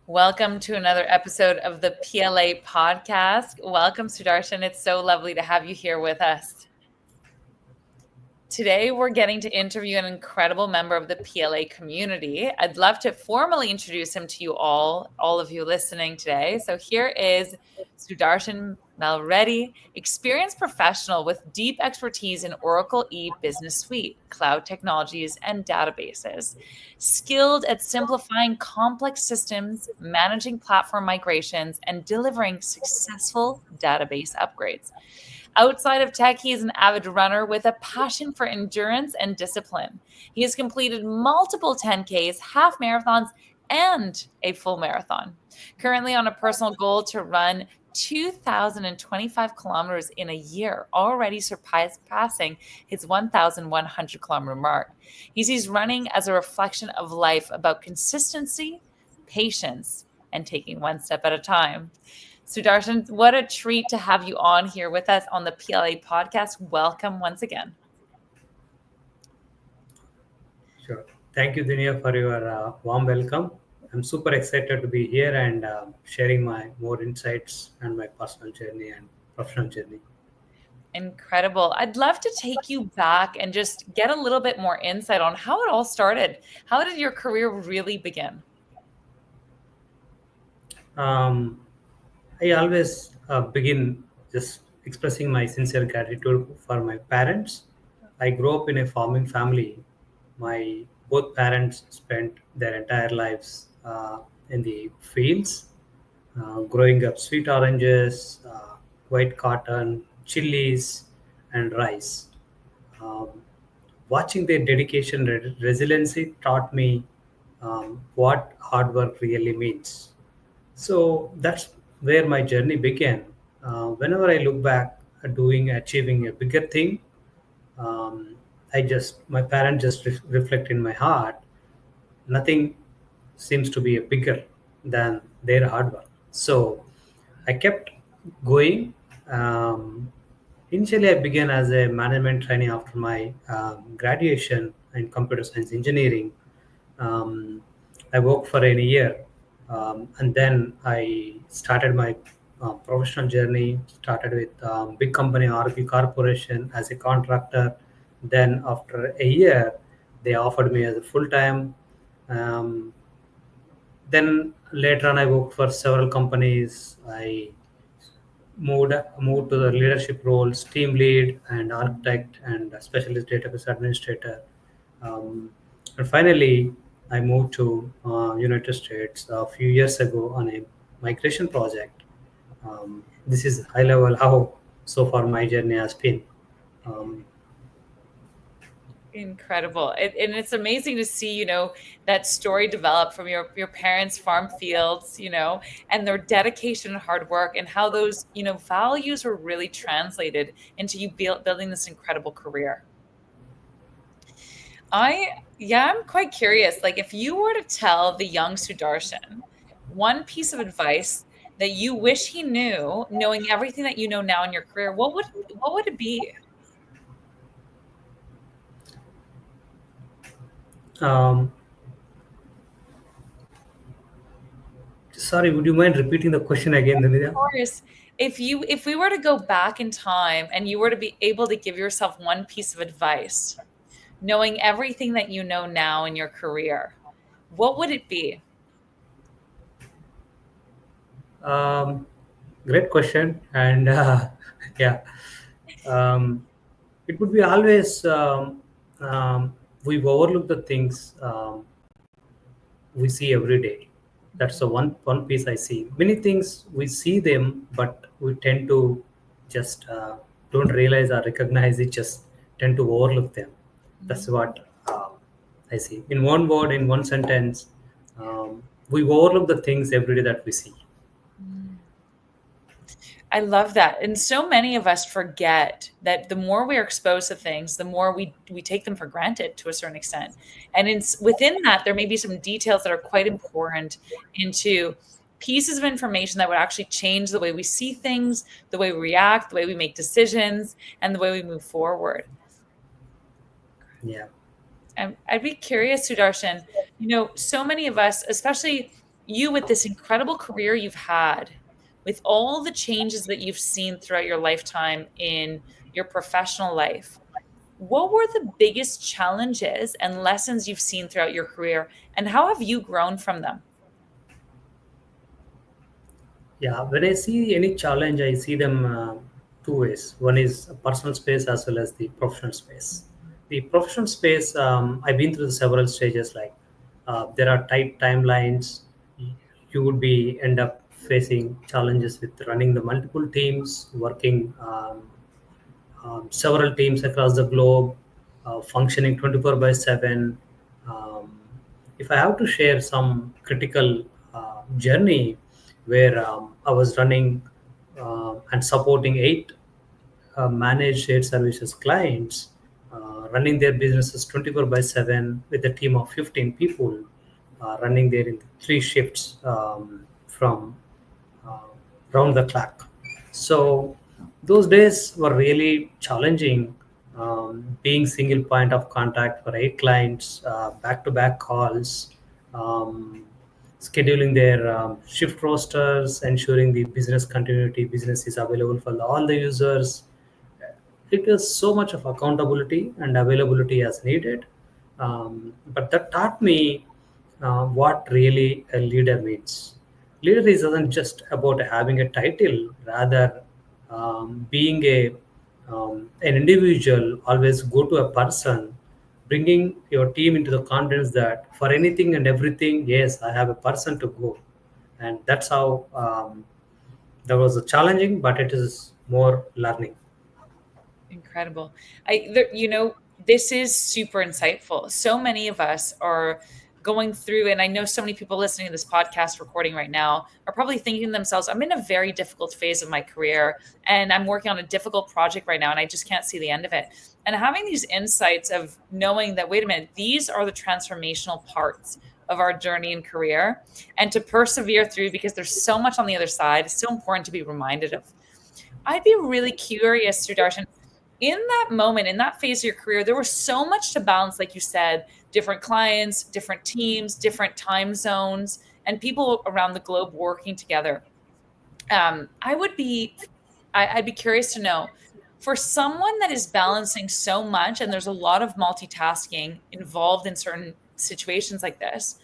Welcome to another episode of the PLA podcast. Welcome, Sudarshan. It's so lovely to have you here with us. Today, we're getting to interview an incredible member of the PLA community. I'd love to formally introduce him to you all of you listening today. So, here is Sudarshan Reddy, experienced professional with deep expertise in Oracle e-Business Suite, cloud technologies, and databases. Skilled at simplifying complex systems, managing platform migrations, and delivering successful database upgrades. Outside of tech, he is an avid runner with a passion for endurance and discipline. He has completed multiple 10Ks, half marathons, and a full marathon. Currently on a personal goal to run 2,025 kilometers in a year, already surpassing his 1,100-kilometer mark. He sees running as a reflection of life about consistency, patience, and taking one step at a time. Sudarshan, what a treat to have you on here with us on the PLA podcast. Welcome once again. Sure. Thank you, Dinia, for your warm welcome. I'm super excited to be here and sharing my more insights and my personal journey and professional journey. Incredible. I'd love to take you back and just get a little bit more insight on how it all started. How did your career really begin? Um, I always begin just expressing my sincere gratitude for my parents. I grew up in a farming family. My both parents spent their entire lives in the fields, growing up sweet oranges, white cotton, chilies, and rice. Um, Watching their dedication and resiliency taught me what hard work really means. So that's where my journey began. Whenever I look back at achieving a bigger thing, um, my parents just reflect in my heart. Nothing seems to be bigger than their hard work. So I kept going. Initially, I began as a management trainee after my graduation in computer science engineering. Um, I worked for a year, and then I started my professional journey. Started with big company RP Corporation as a contractor. Then after a year, they offered me as a full time. Um, then later on, I worked for several companies. I moved to the leadership roles, team lead and architect and specialist database administrator. Um, and finally, I moved to United States a few years ago on a migration project. This is high level how so far my journey has been. Um, Incredible. And it's amazing to see, that story develop from your parents' farm fields, and their dedication and hard work and how those, values were really translated into you building this incredible career. I'm quite curious. Like, if you were to tell the young Sudarshan one piece of advice that you wish he knew, knowing everything that you know now in your career, what would it be? um, Sorry, would you mind repeating the question again, Dhanida? Course, if we were to go back in time and you were to be able to give yourself one piece of advice, knowing everything that you know now in your career, what would it be? Um, Great question. And yeah, um, it would be always we overlook the things we see every day. That's the one piece I see. Many things we see them, but we tend to just don't realize or recognize it. Just tend to overlook them. That's what I see. In one word, in one sentence, we overlook the things every day that we see. Mm. I love that. And so many of us forget that the more we are exposed to things, the more we take them for granted to a certain extent. And within that, there may be some details that are quite important into pieces of information that would actually change the way we see things, the way we react, the way we make decisions, and the way we move forward. Yeah. I'd be curious, Sudarshan, so many of us, especially you, with this incredible career you've had, with all the changes that you've seen throughout your lifetime in your professional life, what were the biggest challenges and lessons you've seen throughout your career, and how have you grown from them? Yeah, when I see any challenge, I see them two ways. One is a personal space as well as the professional space. The professional space, I've been through several stages. Like there are tight timelines. You would be end up facing challenges with running the multiple teams, working several teams across the globe, functioning 24 by 7. Um, if I have to share some critical journey where I was running and supporting 8 managed shared services clients, running their businesses 24 by 7 with a team of 15 people, running there in 3 shifts from uh, round the clock. So those days were really challenging. Being single point of contact for 8 clients, back-to-back calls, um, scheduling their shift rosters, ensuring the business continuity, business is available for all the users. It is so much of accountability and availability as needed. But that taught me what really a leader means. Leader isn't just about having a title, rather being an individual. Always go to a person, bringing your team into the confidence that for anything and everything, yes, I have a person to go, and that's how that was a challenging, but it is more learning. Incredible. This is super insightful. So many of us are going through, and I know so many people listening to this podcast recording right now are probably thinking to themselves, I'm in a very difficult phase of my career and I'm working on a difficult project right now and I just can't see the end of it. And having these insights of knowing that, wait a minute, these are the transformational parts of our journey and career, and to persevere through because there's so much on the other side is so important to be reminded of. I'd be really curious, Sudarshan, in that moment, in that phase of your career, there was so much to balance, like you said, different clients, different teams, different time zones, and people around the globe working together. I would be, I'd be curious to know, for someone that is balancing so much, and there's a lot of multitasking involved in certain situations like this,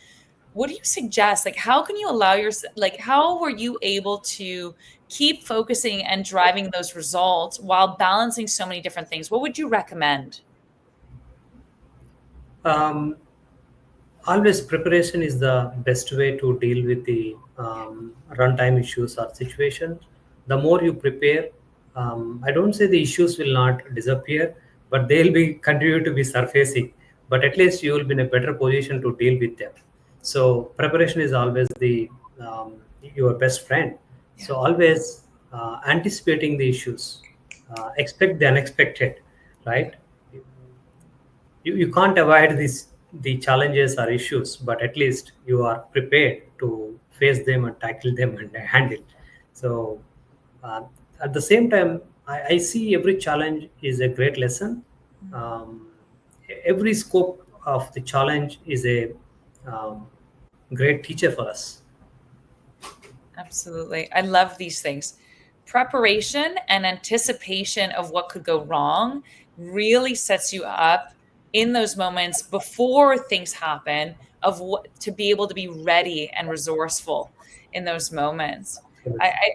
what do you suggest? Like, how can you allow yourself, like, how were you able to keep focusing and driving those results while balancing so many different things? What would you recommend? Um, Always preparation is the best way to deal with the runtime issues or situations. The more you prepare, I don't say the issues will not disappear, but they'll be continue to be surfacing. But at least you will be in a better position to deal with them. So preparation is always the your best friend. Yeah, So always anticipating the issues, expect the unexpected, right? You can't avoid the challenges or issues, but at least you are prepared to face them and tackle them and handle. So uh, at the same time, I see every challenge is a great lesson. um, every scope of the challenge is a um, great teacher for us. absolutely. I love these things. Preparation and anticipation of what could go wrong really sets you up in those moments before things happen, of what to be able to be ready and resourceful in those moments.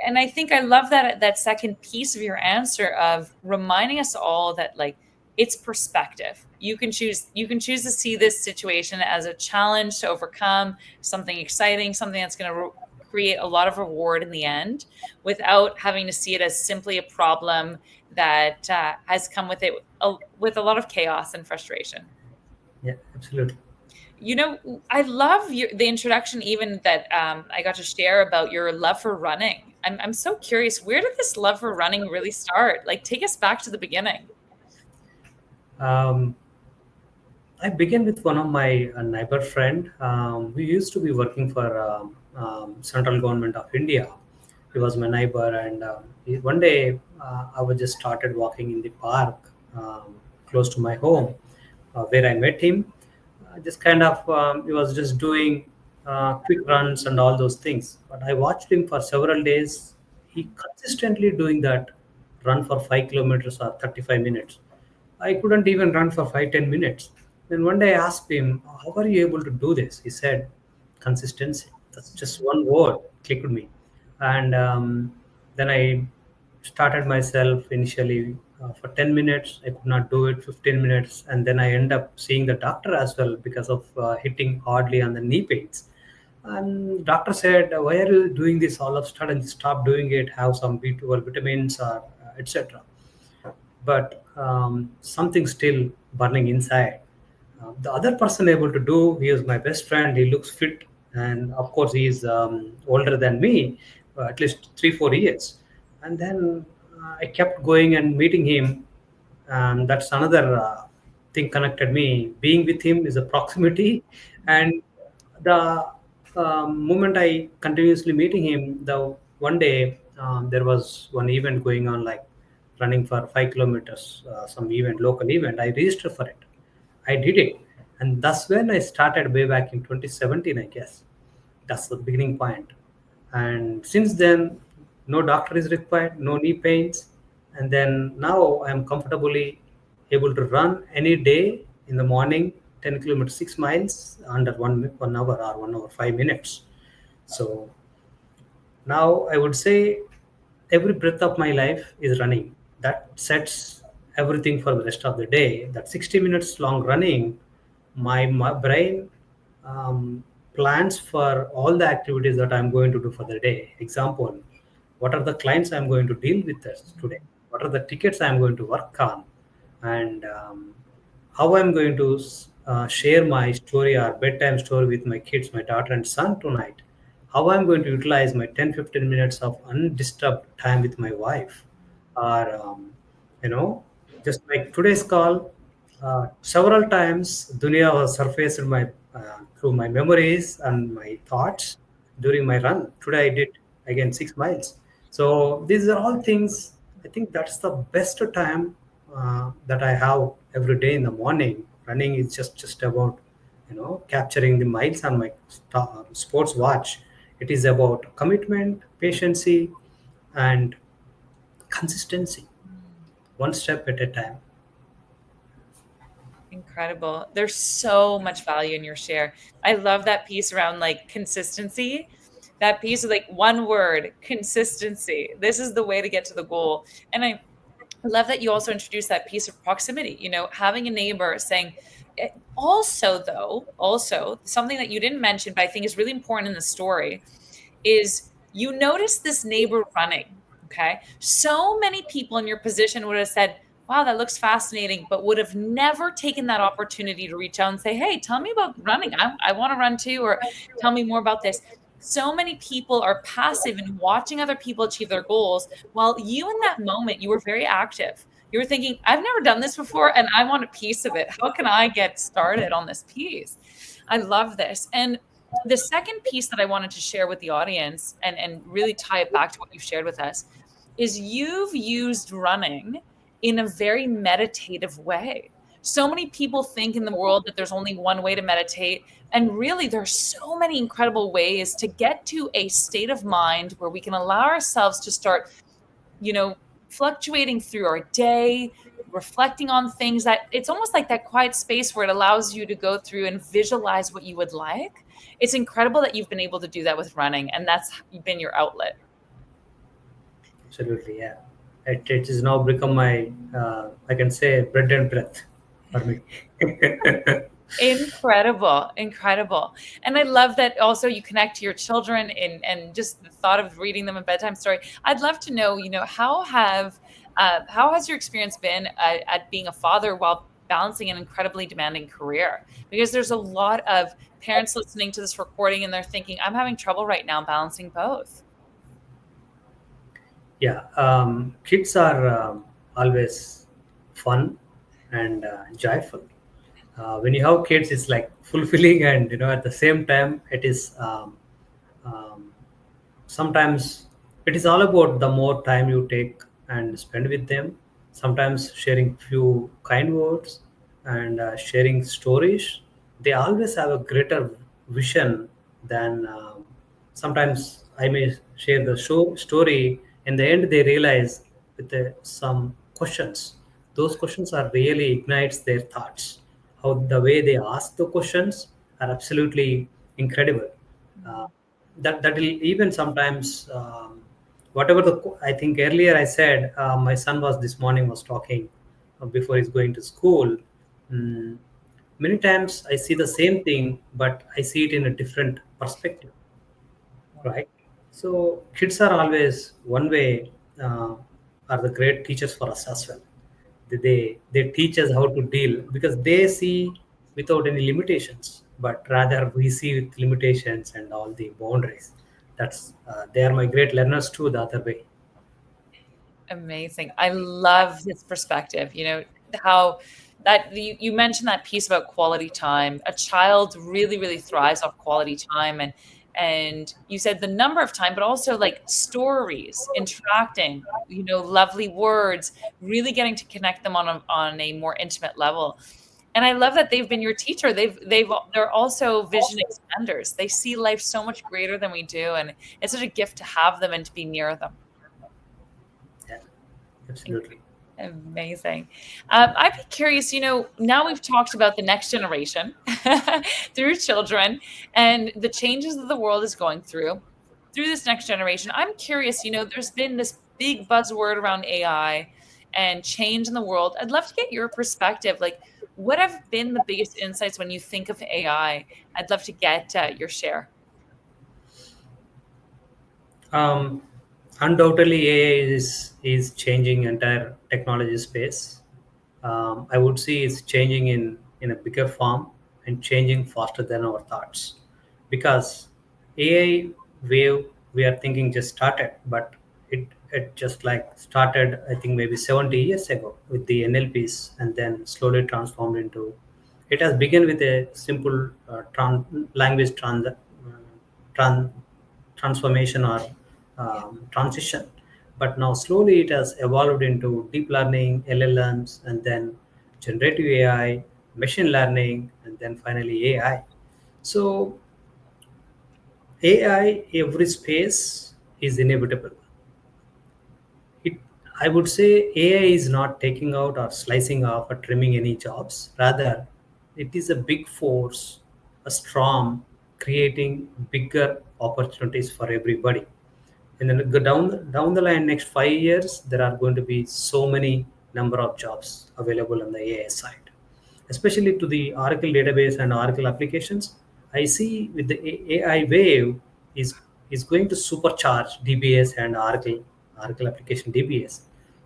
And I think I love that second piece of your answer of reminding us all that, like, it's perspective. You can choose to see this situation as a challenge to overcome, something exciting, something that's going to create a lot of reward in the end, without having to see it as simply a problem that has come with it, with a lot of chaos and frustration. Yeah, absolutely. I love the introduction, even that I got to share about your love for running. I'm so curious, where did this love for running really start? Like, take us back to the beginning. um, I began with one of my neighbor friend. We used to be working for central government of India. He was my neighbor, and one day I was just started walking in the park close to my home, where I met him. Just kind of he was just doing. quick runs and all those things. But I watched him for several days. He consistently doing that run for 5 kilometers or 35 minutes. I couldn't even run for 5-10 minutes. Then one day I asked him, "How are you able to do this?" He said, "Consistency." That's just one word clicked with me. And then I started myself initially for 10 minutes. I could not do it, 15 minutes. And then I end up seeing the doctor as well because of hitting hardly on the knee pains. And doctor said, "Why are you doing this all of a sudden? Stop doing it. Have some B12 vitamins or etc." But something still burning inside. The other person able to do, he is my best friend. He looks fit, and of course, he is older than me, at least 3-4 years. And then I kept going and meeting him, and that's another thing connected me. Being with him is a proximity, and the moment I continuously meeting him, the one day there was one event going on, like running for 5 kilometers, some event, local event. I registered for it. I did it, and that's when I started way back in 2017, I guess. That's the beginning point. And since then, no doctor is required, no knee pains, and then now I am comfortably able to run any day in the morning, 10 kilometers, 6 miles under 1 hour or 1 hour 5 minutes. So now I would say every breath of my life is running. That sets everything for the rest of the day. That 60 minutes long running, my brain plans for all the activities that I'm going to do for the day. Example, what are the clients I'm going to deal with us today? What are the tickets I'm going to work on? And how I'm going to share my story or bedtime story with my kids, my daughter and son tonight, how I'm going to utilize my 10-15 minutes of undisturbed time with my wife, or you know, just like today's call, several times dunya was surfaced in my through my memories and my thoughts during my run. Today I did again 6 miles. So these are all things. I think that's the best time that I have every day in the morning. Running is just about capturing the miles on my sports watch. It is about commitment, patience, and consistency, one step at a time. Incredible. There's so much value in your share. I love that piece around like consistency. That piece of like one word, consistency. This is the way to get to the goal. And I love that you also introduced that piece of proximity, having a neighbor saying, also, though, also something that you didn't mention, but I think is really important in the story is you notice this neighbor running. Okay. So many people in your position would have said, wow, that looks fascinating, but would have never taken that opportunity to reach out and say, hey, tell me about running. I want to run too, or tell me more about this. So many people are passive in watching other people achieve their goals, while you in that moment, you were very active. You were thinking, I've never done this before and I want a piece of it. How can I get started on this piece? I love this. And the second piece that I wanted to share with the audience and really tie it back to what you've shared with us is you've used running in a very meditative way. So many people think in the world that there's only one way to meditate. And really, there's so many incredible ways to get to a state of mind where we can allow ourselves to start, you know, fluctuating through our day, reflecting on things that it's almost like that quiet space where it allows you to go through and visualize what you would like. It's incredible that you've been able to do that with running, and that's been your outlet. Absolutely, yeah. It has now become my, I can say, bread and breath for me. Incredible, incredible. And I love that also you connect to your children and just the thought of reading them a bedtime story. I'd love to know, how has your experience been at being a father while balancing an incredibly demanding career? Because there's a lot of parents listening to this recording and they're thinking, I'm having trouble right now balancing both. Yeah, kids are always fun and joyful. When you have kids, it's like fulfilling, and at the same time, it is um, sometimes it is all about the more time you take and spend with them. Sometimes sharing few kind words and sharing stories. They always have a greater vision then sometimes I may share the show story. In the end, they realize with some questions. Those questions are really ignites their thoughts. How the way they ask the questions are absolutely incredible. Uh, that will even sometimes whatever I think earlier I said my son was this morning was talking before he's going to school. Mm, Many times I see the same thing, but I see it in a different perspective, right? So kids are always one way uh, are the great teachers for us as well. They teach us how to deal because they see without any limitations, but rather we see with limitations and all the boundaries. That's they are my great learners too. The other way. Amazing. I love this perspective. How that you mentioned that piece about quality time. A child really, really thrives off quality time, and you said the number of time, but also like stories, interacting, lovely words, really getting to connect them on a more intimate level. And I love that they've been your teacher. They're also vision expanders. They see life so much greater than we do, and it's such a gift to have them and to be near them. Yeah, absolutely. Amazing. I'd be curious, now we've talked about the next generation through children and the changes that the world is going through this next generation. I'm curious, there's been this big buzzword around AI and change in the world. I'd love to get your perspective. Like, what have been the biggest insights when you think of AI? I'd love to get your share. Um, Undoubtedly, AI is changing entire technology space. I would say it's changing in a bigger form and changing faster than our thoughts, because AI wave we are thinking just started, but it just like started I think maybe 70 years ago with the NLPs and then slowly transformed into. It has begun with a simple language tran- transformation or Yeah. transition. But now slowly it has evolved into deep learning, LLMs, and then generative AI, machine learning, and then finally AI. So AI, every space is inevitable. It, I would say AI is not taking out or slicing off or trimming any jobs. Rather, it is a big force, a storm creating bigger opportunities for everybody. And then go down the line, next 5 years, there are going to be so many number of jobs available on the AI side, especially to the Oracle database and Oracle applications. I see with the AI wave is going to supercharge DBS and Oracle application DBS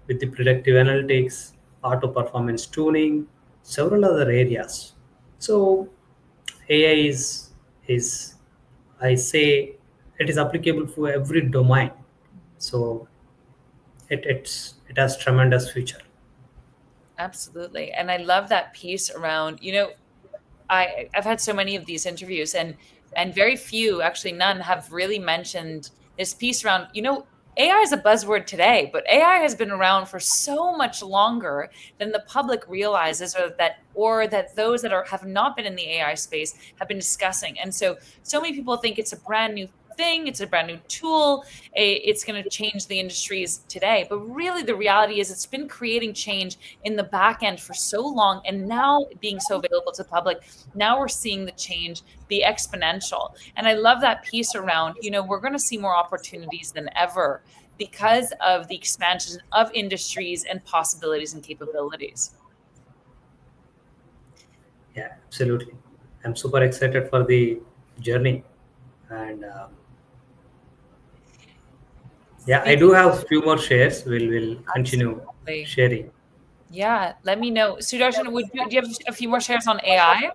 with the predictive analytics, auto performance tuning, several other areas. So AI is I say it is applicable for every domain. So it has tremendous future. Absolutely. And I love that piece around, I've had so many of these interviews, and very few, actually none, have really mentioned this piece around, AI is a buzzword today, but AI has been around for so much longer than the public realizes, or that those that have not been in the AI space have been discussing. And so many people think it's a brand new thing, it's a brand new tool, it's going to change the industries today. But really the reality is it's been creating change in the back end for so long, and now being so available to the public, now we're seeing the change be exponential. And I love that piece around, we're going to see more opportunities than ever because of the expansion of industries and possibilities and capabilities. Yeah, absolutely. I'm super excited for the journey, and yeah, I do Speaking have few more shares. We'll continue absolutely. sharing. Yeah, let me know. Sudarshan, do you have a few more shares on AI?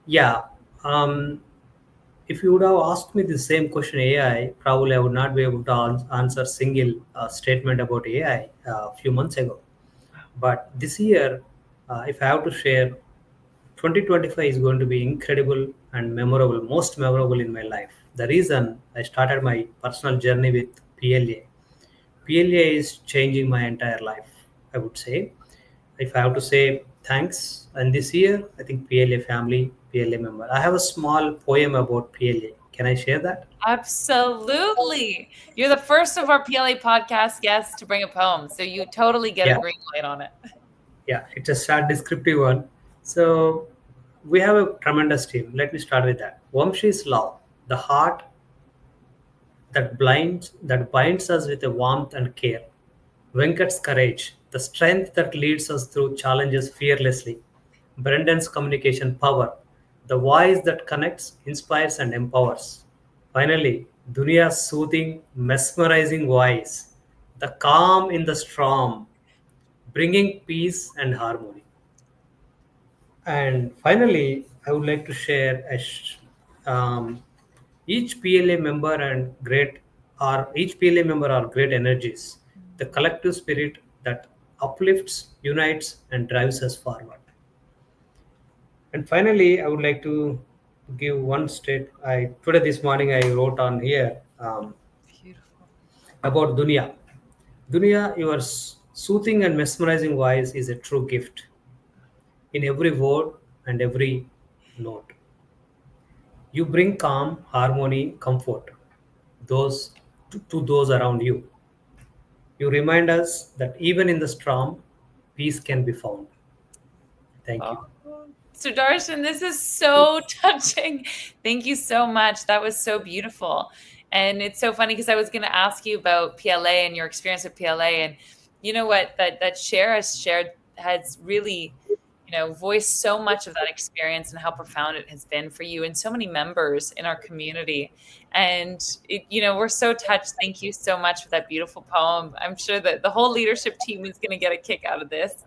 Yeah. Um, if you would have asked me the same question AI, probably I would not be able to answer single statement about AI a few months ago. But this year, if I have to share, 2025 is going to be incredible and memorable, most memorable in my life. The reason I started my personal journey with PLA. PLA is changing my entire life, I would say. If I have to say, thanks. And this year, I think PLA family, PLA member. I have a small poem about PLA. Can I share that? Absolutely. You're the first of our PLA podcast guests to bring a poem, so you totally get a Yeah, green light on it. yeah. It's a short, descriptive one. So we have a tremendous team. Let me start with that. Vamshi's love, the heart that binds us with a warmth and care. Venkat's courage, the strength that leads us through challenges fearlessly. Brendan's communication power, the voice that connects, inspires, and empowers. Finally, Dunia's soothing, mesmerizing voice, the calm in the storm, bringing peace and harmony. And finally, I would like to share um, each PLA member and great are each PLA member are great energies, the collective spirit that uplifts, unites, and drives us forward. And finally, I would like to give one state. I today this morning I wrote on here Beautiful. about Dunia. Dunia, your soothing and mesmerizing voice is a true gift in every word and every note. You bring calm, harmony, comfort those to those around you. You remind us that even in the storm, peace can be found. Thank you. Oh, Sudarshan, this is so touching. Thank you so much. That was so beautiful. And it's so funny because I was going to ask you about PLA and your experience with PLA. And you know what? That share has shared has really, voiced so much of that experience and how profound it has been for you and so many members in our community. And, we're so touched. Thank you so much for that beautiful poem. I'm sure that the whole leadership team is going to get a kick out of this.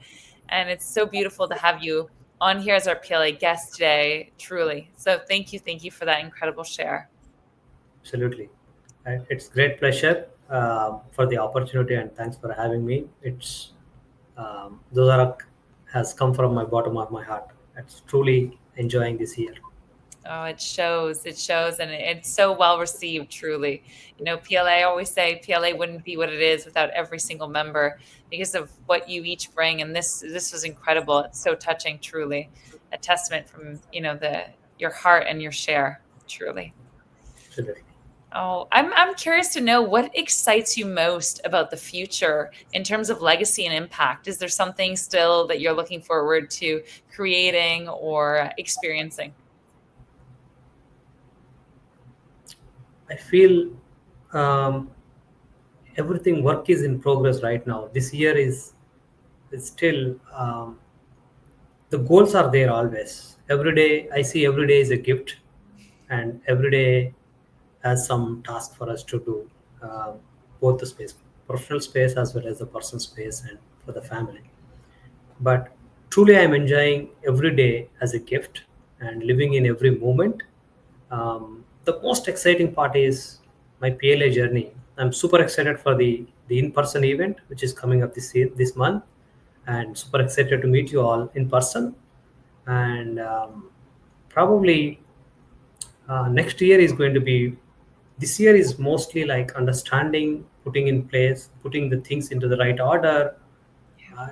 And it's so beautiful to have you on here as our PLA guest today, truly. So thank you for that incredible share. Absolutely. And it's great pleasure for the opportunity and thanks for having me. It's those are has come from my bottom of my heart. It's truly enjoying this year. Oh, it shows, and it's so well received, truly. PLA, I always say PLA wouldn't be what it is without every single member because of what you each bring. And this was incredible. It's so touching, truly. A testament from, your heart and your share, truly. Absolutely. Oh, I'm curious to know what excites you most about the future in terms of legacy and impact. Is there something still that you're looking forward to creating or experiencing? I feel um, everything work is in progress right now. This year is still the goals are there always. Every day I see every day is a gift, and every day has some task for us to do, uh, both the space, professional space as well as the personal space and for the family. But truly, I'm enjoying every day as a gift and living in every moment. The most exciting part is my PLA journey. I'm super excited for the in-person event which is coming up this month, and super excited to meet you all in person. And probably next year is going to be. This year is mostly like understanding, putting in place, putting the things into the right order, uh,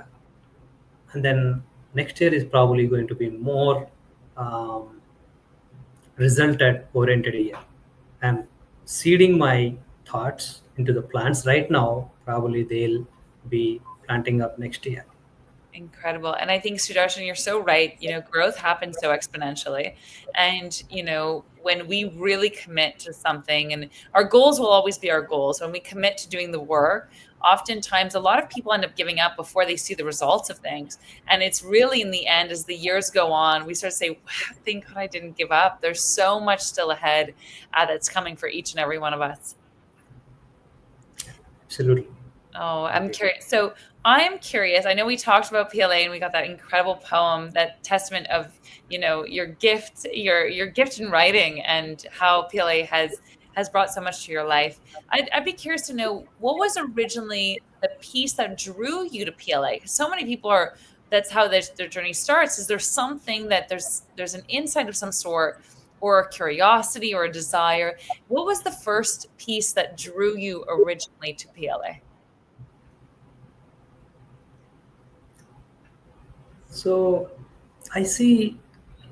and then next year is probably going to be more um, resulted oriented year. I'm seeding my thoughts into the plants right now. Probably they'll be planting up next year. Incredible. And I think, Sudarshan, you're so right. Growth happens so exponentially. And, when we really commit to something, and our goals will always be our goals, when we commit to doing the work, oftentimes a lot of people end up giving up before they see the results of things. And it's really in the end, as the years go on, we start to say, wow, thank God I didn't give up. There's so much still ahead that's coming for each and every one of us. Absolutely. Oh, I'm Completely. curious. So I am curious. I know we talked about PLA and we got that incredible poem, that testament of, your gift in writing and how PLA has brought so much to your life. I'd be curious to know what was originally the piece that drew you to PLA? Because so many people are, that's how their journey starts. Is there something that there's an insight of some sort or a curiosity or a desire? What was the first piece that drew you originally to PLA? So I see,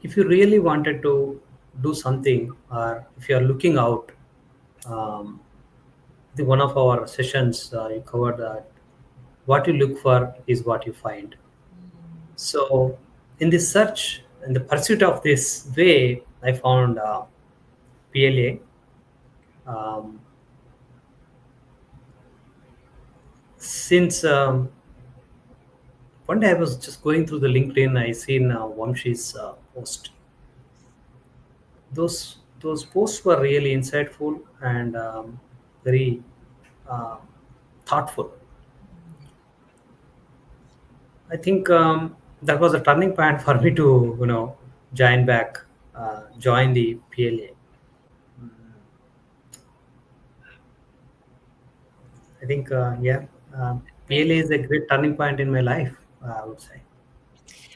if you really wanted to do something, or if you are looking out, um, the one of our sessions you covered that what you look for is what you find. Mm. So in this search, in the pursuit of this way, I found PLA. Um, since one day I was just going through the LinkedIn, I seen Vamshi's post. Those posts were really insightful and very uh, thoughtful. I think that was a turning point for me to join back, join the PLA. Mm, I think yeah, PLA is a great turning point in my life. I would say.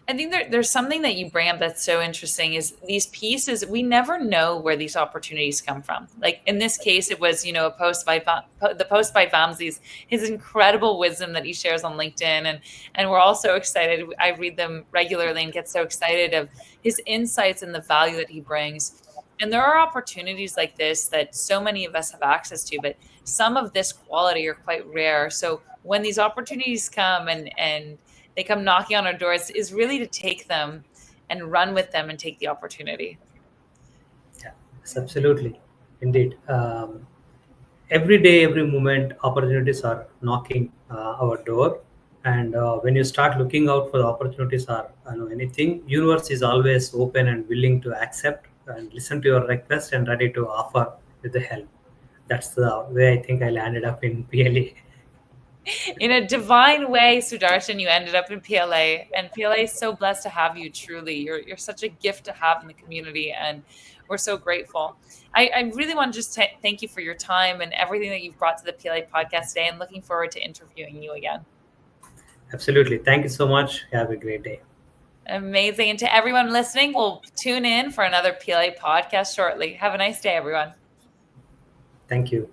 I think there's something that you bring up that's so interesting is these pieces, we never know where these opportunities come from. Like in this case, it was, a post by the post by Vamsi's, his incredible wisdom that he shares on LinkedIn. And we're all so excited. I read them regularly and get so excited of his insights and the value that he brings. And there are opportunities like this that so many of us have access to, but some of this quality are quite rare. So when these opportunities come and they come knocking on our doors is really to take them and run with them and take the opportunity. Yeah, yes, absolutely, indeed. Every day, every moment, opportunities are knocking our door, and when you start looking out for the opportunities or anything, universe is always open and willing to accept and listen to your request and ready to offer with the help. That's the way I think I landed up in PLA. In a divine way, Sudarshan, you ended up in PLA, and PLA is so blessed to have you. Truly, you're such a gift to have in the community, and we're so grateful. I really want to just thank you for your time and everything that you've brought to the PLA podcast today, and looking forward to interviewing you again. Absolutely, thank you so much. Have a great day. Amazing, and to everyone listening, we'll tune in for another PLA podcast shortly. Have a nice day, everyone. Thank you.